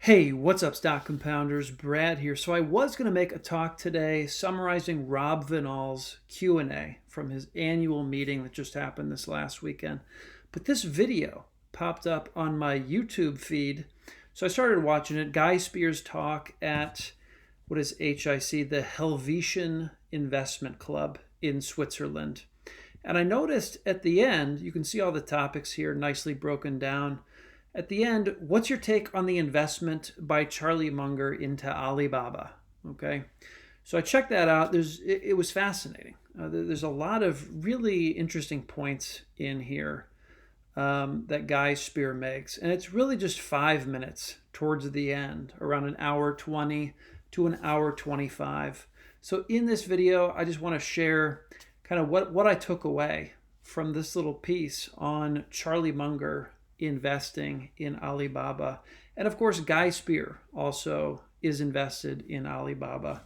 Hey, what's up, stock compounders? Brad here. So I was going to make a talk today summarizing Rob Vinall's Q&A from his annual meeting that just happened this last weekend. But this video popped up on my YouTube feed. So I started watching it. Guy Spier's talk at, what is HIC? The Helvetian Investment Club in Switzerland. And I noticed at the end, you can see all the topics here nicely broken down. At the end, what's your take on the investment by Charlie Munger into Alibaba? Okay, so I checked that out. It was fascinating. There's a lot of really interesting points in here that Guy Spier makes, and it's really just 5 minutes towards the end, around an hour 20 to an hour 25. So in this video, I just want to share kind of what I took away from this little piece on Charlie Munger investing in Alibaba. And of course, Guy Spier also is invested in Alibaba.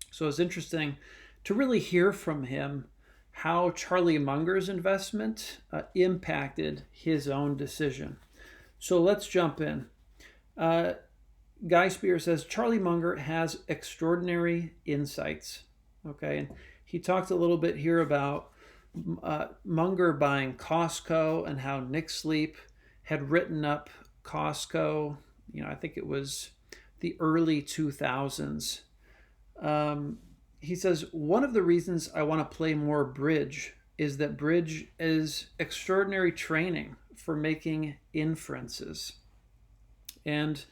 So it's interesting to really hear from him how Charlie Munger's investment impacted his own decision. So let's jump in. Guy Spier says Charlie Munger has extraordinary insights. Okay, and he talked a little bit here about Munger buying Costco and how Nick Sleep had written up Costco. I think it was the early 2000s. He says, one of the reasons I want to play more bridge is that bridge is extraordinary training for making inferences. And,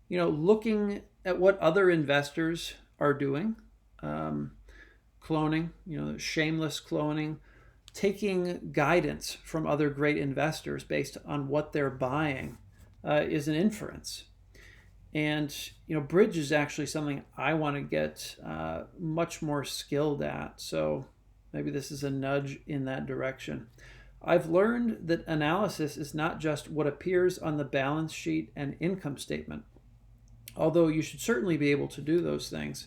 looking at what other investors are doing, cloning, shameless cloning, taking guidance from other great investors based on what they're buying is an inference. And, bridge is actually something I want to get much more skilled at. So maybe this is a nudge in that direction. I've learned that analysis is not just what appears on the balance sheet and income statement, although you should certainly be able to do those things.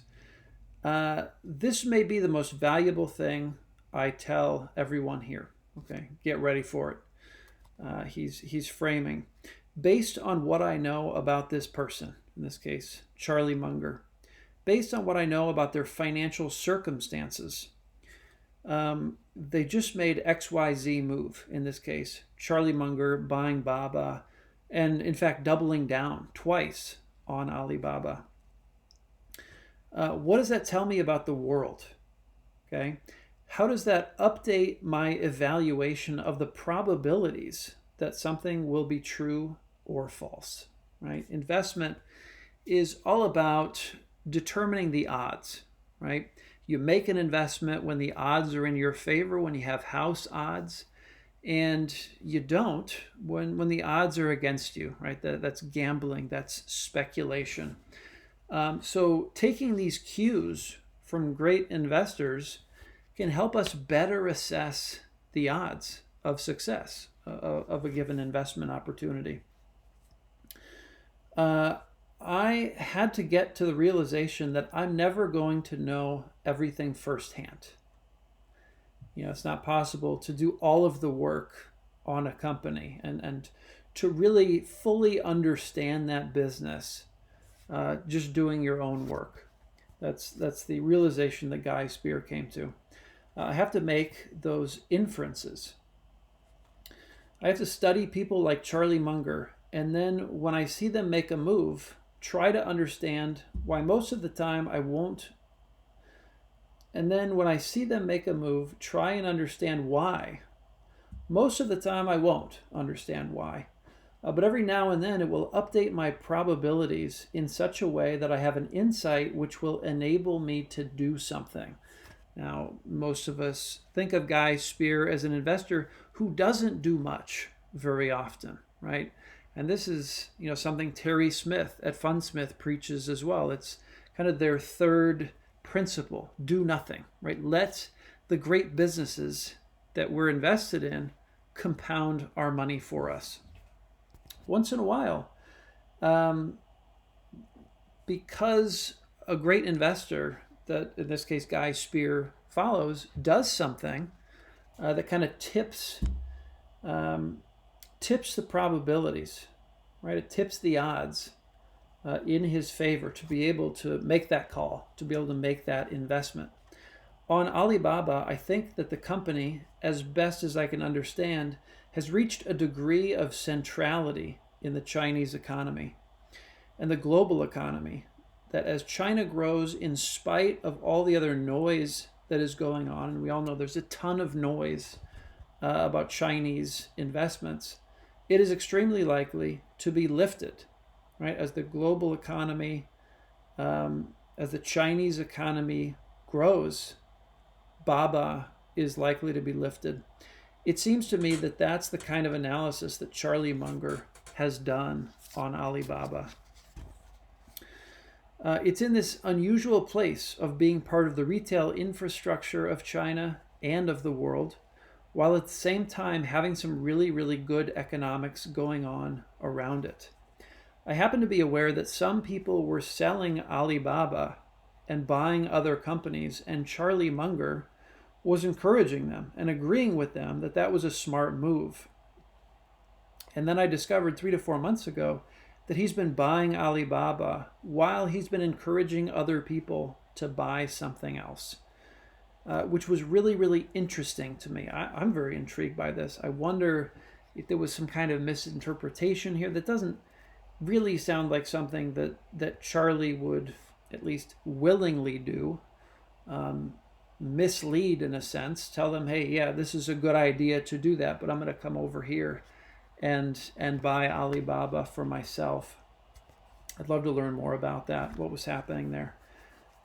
This may be the most valuable thing I tell everyone here. Okay, get ready for it. He's framing based on what I know about this person, in this case, Charlie Munger, based on what I know about their financial circumstances. They just made XYZ move, in this case, Charlie Munger buying Baba, and in fact doubling down twice on Alibaba. What does that tell me about the world? Okay. How does that update my evaluation of the probabilities that something will be true or false, right? Investment is all about determining the odds, right? You make an investment when the odds are in your favor, when you have house odds, and you don't when the odds are against you, right? That's gambling, that's speculation. So taking these cues from great investors can help us better assess the odds of success of a given investment opportunity. I had to get to the realization that I'm never going to know everything firsthand. It's not possible to do all of the work on a company and to really fully understand that business just doing your own work. That's the realization that Guy Spier came to. I have to make those inferences. I have to study people like Charlie Munger, and then when I see them make a move, try to understand why most of the time I won't. And then when I see them make a move, try and understand why. Most of the time I won't understand why. But every now and then it will update my probabilities in such a way that I have an insight which will enable me to do something. Now, most of us think of Guy Spier as an investor who doesn't do much very often, right? And this is, something Terry Smith at Fundsmith preaches as well. It's kind of their third principle: do nothing, right? Let the great businesses that we're invested in compound our money for us. Once in a while, because a great investor, that in this case Guy Spier follows, does something that kind of tips the probabilities, right? It tips the odds in his favor to be able to make that call, to be able to make that investment. On Alibaba, I think that the company, as best as I can understand, has reached a degree of centrality in the Chinese economy and the global economy, that as China grows, in spite of all the other noise that is going on, and we all know there's a ton of noise about Chinese investments, it is extremely likely to be lifted, right? As the global economy, as the Chinese economy grows, Baba is likely to be lifted. It seems to me that that's the kind of analysis that Charlie Munger has done on Alibaba. It's in this unusual place of being part of the retail infrastructure of China and of the world, while at the same time having some really, really good economics going on around it. I happen to be aware that some people were selling Alibaba and buying other companies, and Charlie Munger was encouraging them and agreeing with them that that was a smart move. And then I discovered 3 to 4 months ago that he's been buying Alibaba while he's been encouraging other people to buy something else, which was really, really interesting to me. I'm very intrigued by this. I wonder if there was some kind of misinterpretation here. That doesn't really sound like something that Charlie would at least willingly do. Mislead in a sense, tell them, hey, yeah, this is a good idea to do that, but I'm going to come over here and buy Alibaba for myself. I'd love to learn more about that, what was happening there.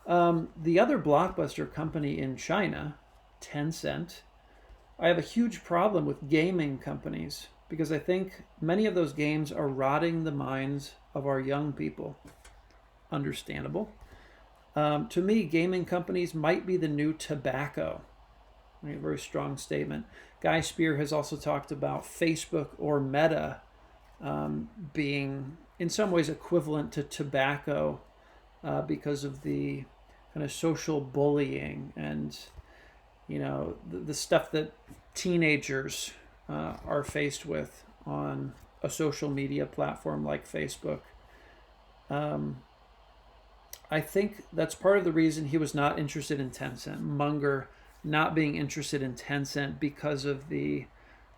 The other blockbuster company in China, Tencent, I have a huge problem with gaming companies because I think many of those games are rotting the minds of our young people. Understandable. To me, gaming companies might be the new tobacco. A very strong statement. Guy Spier has also talked about Facebook or Meta being in some ways equivalent to tobacco because of the kind of social bullying and, you know, the stuff that teenagers are faced with on a social media platform like Facebook. I think that's part of the reason he was not interested in Tencent. Munger not being interested in Tencent because of the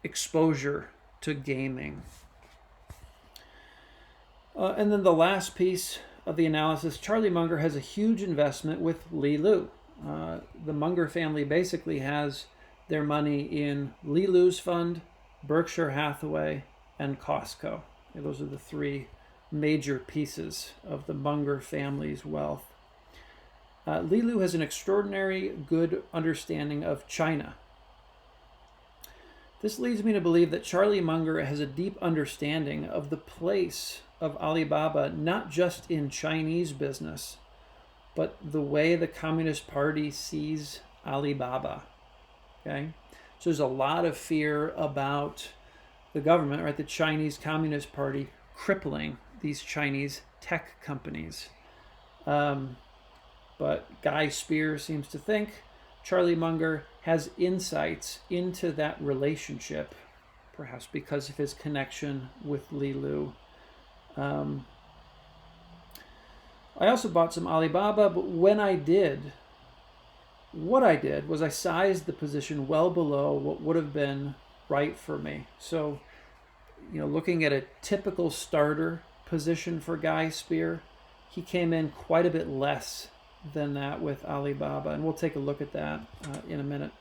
exposure to gaming. And then the last piece of the analysis, Charlie Munger has a huge investment with Liyue. The Munger family basically has their money in Lilue's fund, Berkshire Hathaway, and Costco. Those are the three major pieces of the Munger family's wealth. Liyue has an extraordinary good understanding of China. This leads me to believe that Charlie Munger has a deep understanding of the place of Alibaba, not just in Chinese business, but the way the Communist Party sees Alibaba. Okay? So there's a lot of fear about the government, right? The Chinese Communist Party crippling these Chinese tech companies. But Guy Spier seems to think Charlie Munger has insights into that relationship, perhaps because of his connection with Liyue. I also bought some Alibaba, but when I did, what I did was I sized the position well below what would have been right for me. So, looking at a typical starter position for Guy Spier, he came in quite a bit less than that with Alibaba, and we'll take a look at that in a minute.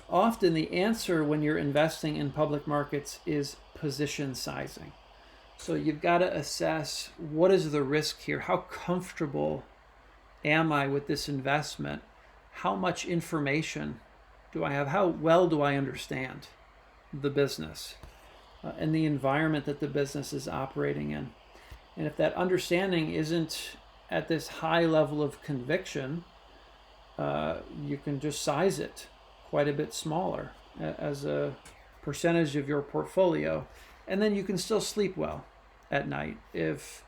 Often the answer when you're investing in public markets is position sizing. So you've got to assess, what is the risk here? How comfortable am I with this investment? How much information do I have? How well do I understand the business and the environment that the business is operating in? And if that understanding isn't at this high level of conviction, you can just size it quite a bit smaller as a percentage of your portfolio, and then you can still sleep well at night if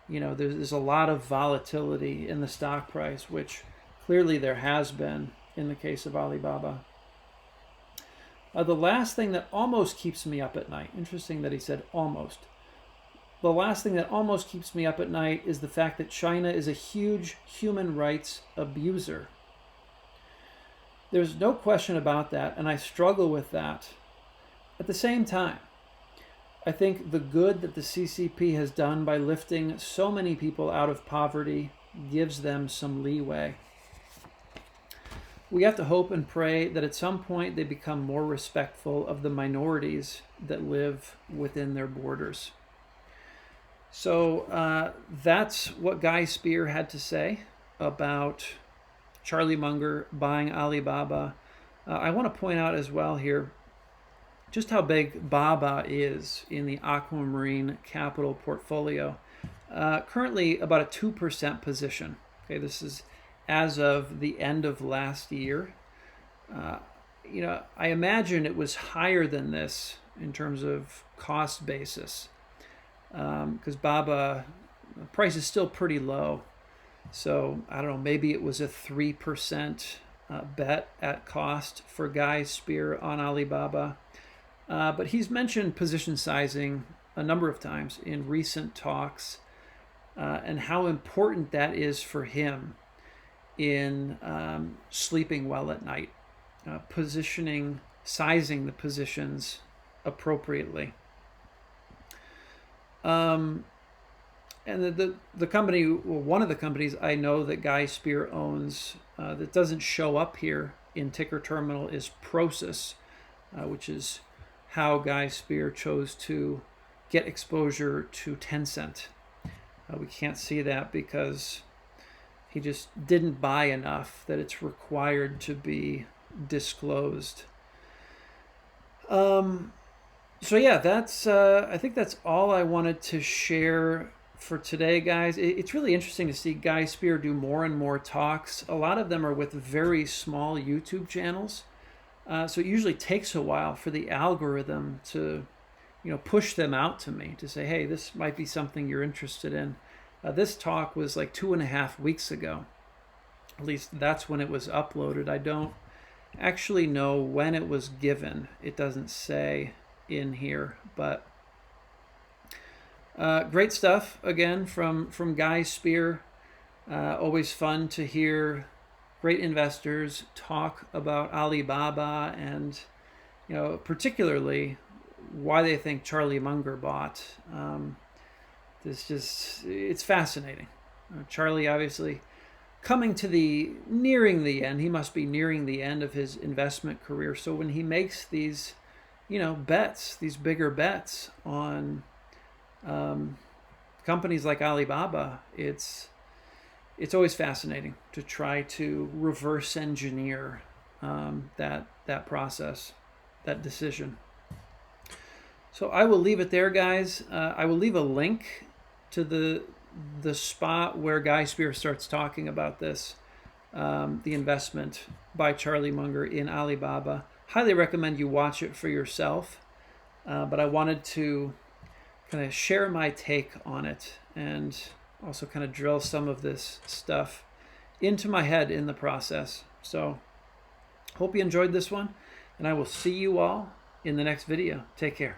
there's a lot of volatility in the stock price, which clearly there has been in the case of Alibaba. The last thing that almost keeps me up at night, interesting that he said almost. the last thing that almost keeps me up at night is the fact that China is a huge human rights abuser. There's no question about that, and I struggle with that. At the same time, I think the good that the CCP has done by lifting so many people out of poverty gives them some leeway. We have to hope and pray that at some point they become more respectful of the minorities that live within their borders. So that's what Guy Spier had to say about Charlie Munger buying Alibaba. I want to point out as well here just how big Baba is in the Aquamarine Capital portfolio. Currently about a 2% position. Okay, this is as of the end of last year. I imagine it was higher than this in terms of cost basis, because Baba price is still pretty low. So I don't know, maybe it was a 3% bet at cost for Guy Spier on Alibaba. But he's mentioned position sizing a number of times in recent talks, and how important that is for him in sleeping well at night, sizing the positions appropriately. And the company, well, one of the companies I know that Guy Spier owns that doesn't show up here in ticker terminal is Prosus, which is how Guy Spier chose to get exposure to Tencent. We can't see that because he just didn't buy enough that it's required to be disclosed. So yeah, that's I think that's all I wanted to share for today, guys. It's really interesting to see Guy Spier do more and more talks. A lot of them are with very small YouTube channels. So it usually takes a while for the algorithm to, push them out to me to say, hey, this might be something you're interested in. This talk was like 2.5 weeks ago. At least that's when it was uploaded. I don't actually know when it was given. It doesn't say in here, but great stuff again from Guy Spier. Always fun to hear great investors talk about Alibaba and, particularly why they think Charlie Munger bought. It's fascinating. Charlie obviously nearing the end. He must be nearing the end of his investment career. So when he makes these, bets, these bigger bets on companies like Alibaba, it's always fascinating to try to reverse engineer that process, that decision. So I will leave it there, guys. I will leave a link to the spot where Guy Spier starts talking about this, the investment by Charlie Munger in Alibaba. Highly recommend you watch it for yourself. But I wanted to kind of share my take on it and also kind of drill some of this stuff into my head in the process. So hope you enjoyed this one, and I will see you all in the next video. Take care.